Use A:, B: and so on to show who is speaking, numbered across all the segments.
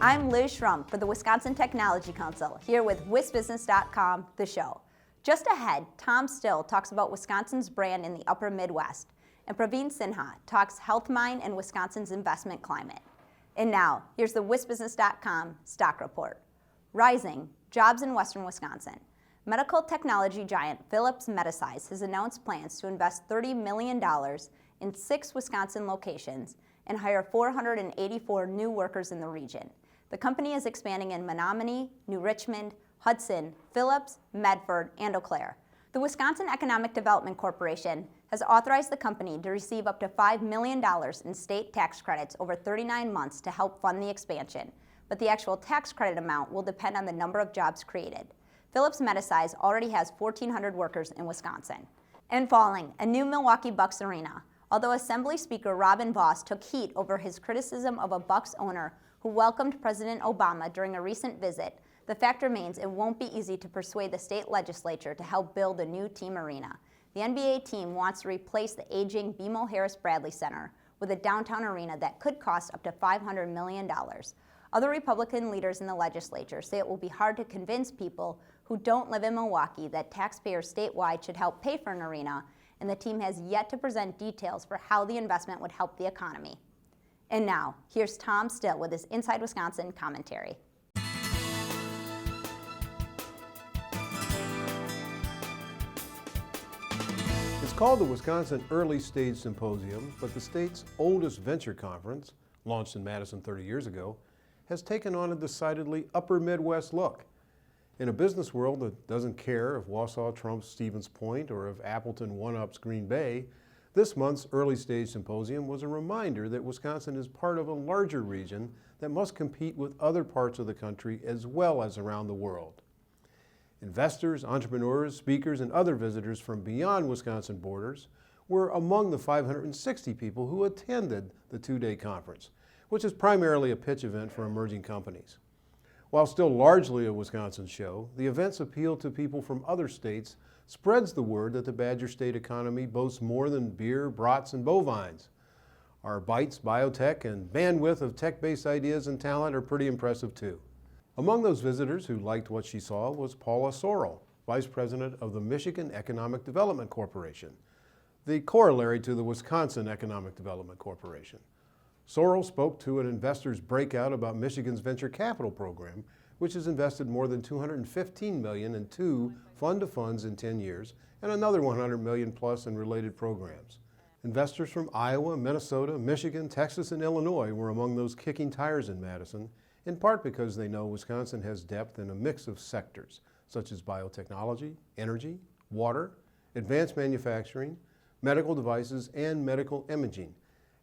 A: Hi, I'm Liz Schrum for the Wisconsin Technology Council, here with WisBusiness.com, the show. Just ahead, Tom Still talks about Wisconsin's brand in the upper Midwest, and Praveen Sinha talks Healthmyne and Wisconsin's investment climate. And now, here's the WisBusiness.com stock report. Rising, jobs in western Wisconsin. Medical technology giant Philips Medisize has announced plans to invest $30 million in 6 Wisconsin locations and hire 484 new workers in the region. The company is expanding in Menominee, New Richmond, Hudson, Phillips, Medford, and Eau Claire. The Wisconsin Economic Development Corporation has authorized the company to receive up to $5 million in state tax credits over 39 months to help fund the expansion, but the actual tax credit amount will depend on the number of jobs created. Philips Medisize already has 1,400 workers in Wisconsin. And falling, a new Milwaukee Bucks arena. Although Assembly Speaker Robin Vos took heat over his criticism of a Bucks owner who welcomed President Obama during a recent visit, the fact remains it won't be easy to persuade the state legislature to help build a new team arena. The NBA team wants to replace the aging BMO Harris Bradley Center with a downtown arena that could cost up to $500 million. Other Republican leaders in the legislature say it will be hard to convince people who don't live in Milwaukee that taxpayers statewide should help pay for an arena, and the team has yet to present details for how the investment would help the economy. And now, here's Tom Still with his Inside Wisconsin commentary.
B: It's called the Wisconsin Early Stage Symposium, but the state's oldest venture conference, launched in Madison 30 years ago, has taken on a decidedly upper Midwest look. In a business world that doesn't care if Wausau trumps Stevens Point or if Appleton one-ups Green Bay, this month's Early Stage Symposium was a reminder that Wisconsin is part of a larger region that must compete with other parts of the country as well as around the world. Investors, entrepreneurs, speakers, and other visitors from beyond Wisconsin borders were among the 560 people who attended the 2-day conference, which is primarily a pitch event for emerging companies. While still largely a Wisconsin show, the events appeal to people from other states, spreads the word that the Badger State economy boasts more than beer, brats, and bovines. Our bites, biotech, and bandwidth of tech-based ideas and talent are pretty impressive too. Among those visitors who liked what she saw was Paula Sorrell, Vice President of the Michigan Economic Development Corporation, the corollary to the Wisconsin Economic Development Corporation. Sorrell spoke to an investor's breakout about Michigan's venture capital program, which has invested more than $215 million in 2 fund-to-funds in 10 years and another $100 million plus in related programs. Investors from Iowa, Minnesota, Michigan, Texas, and Illinois were among those kicking tires in Madison, in part because they know Wisconsin has depth in a mix of sectors, such as biotechnology, energy, water, advanced manufacturing, medical devices, and medical imaging,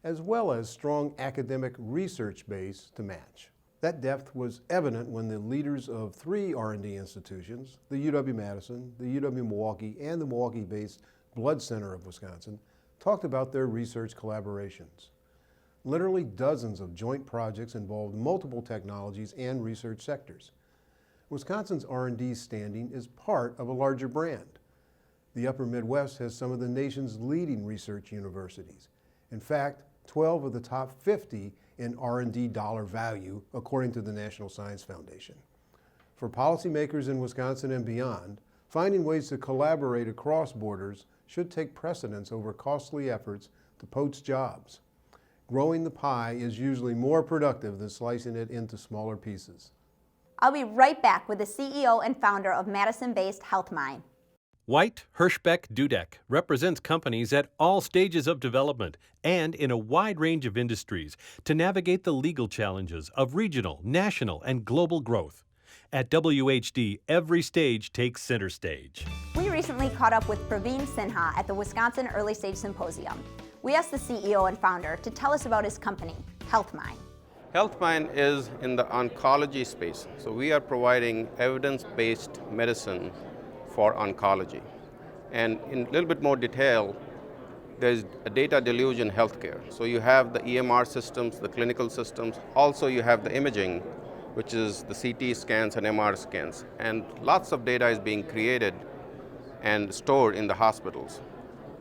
B: as well as strong academic research base to match. That depth was evident when the leaders of 3 R&D institutions, the UW-Madison, the UW-Milwaukee, and the Milwaukee-based Blood Center of Wisconsin, talked about their research collaborations. Literally dozens of joint projects involved multiple technologies and research sectors. Wisconsin's R&D standing is part of a larger brand. The upper Midwest has some of the nation's leading research universities. In fact, 12 of the top 50 in R&D dollar value, according to the National Science Foundation. For policymakers in Wisconsin and beyond, finding ways to collaborate across borders should take precedence over costly efforts to poach jobs. Growing the pie is usually more productive than slicing it into smaller pieces.
A: I'll be right back with the CEO and founder of Madison-based Healthmyne.
C: White Hirschbeck Dudek represents companies at all stages of development and in a wide range of industries to navigate the legal challenges of regional, national, and global growth. At WHD, every stage takes center stage.
A: We recently caught up with Praveen Sinha at the Wisconsin Early Stage Symposium. We asked the CEO and founder to tell us about his company, Healthmyne.
D: Healthmyne is in the oncology space. So we are providing evidence-based medicine for oncology. And in a little bit more detail, there's a data deluge in healthcare. So you have the EMR systems, the clinical systems. Also you have the imaging, which is the CT scans and MR scans. And lots of data is being created and stored in the hospitals.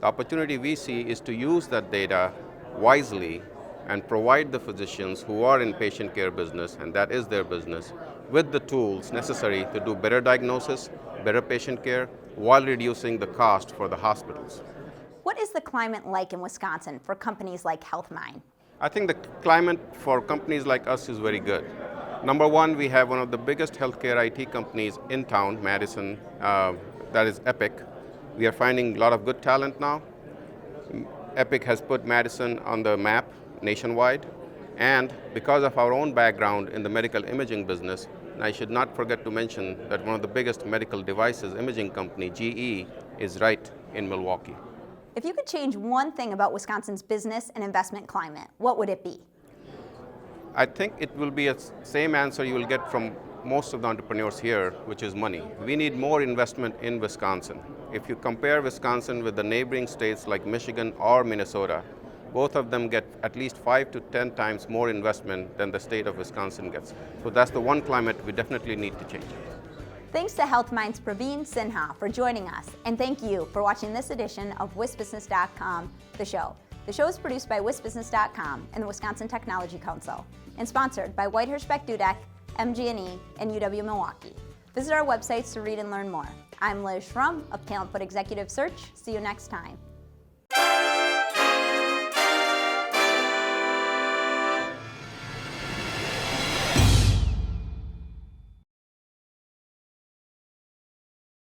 D: The opportunity we see is to use that data wisely and provide the physicians who are in patient care business, and that is their business, with the tools necessary to do better diagnosis, better patient care, while reducing the cost for the hospitals.
A: What is the climate like in Wisconsin for companies like Healthmyne?
D: I think the climate for companies like us is very good. Number one, we have one of the biggest healthcare IT companies in town, Madison, that is Epic. We are finding a lot of good talent now. Epic has put Madison on the map nationwide, and because of our own background in the medical imaging business, and I should not forget to mention that one of the biggest medical devices imaging company, GE, is right in Milwaukee.
A: If you could change one thing about Wisconsin's business and investment climate, what would it be?
D: I think it will be the same answer you will get from most of the entrepreneurs here, which is money. We need more investment in Wisconsin. If you compare Wisconsin with the neighboring states like Michigan or Minnesota, both of them get at least 5 to 10 times more investment than the state of Wisconsin gets. So that's the one climate we definitely need to change.
A: Thanks to Healthmyne's Praveen Sinha for joining us, and thank you for watching this edition of WisBusiness.com, The Show. The show is produced by WisBusiness.com and the Wisconsin Technology Council, and sponsored by White Hirschbeck Dudek, MG&E, and UW Milwaukee. Visit our websites to read and learn more. I'm Liz Schrum of Talent Foot Executive Search. See you next time.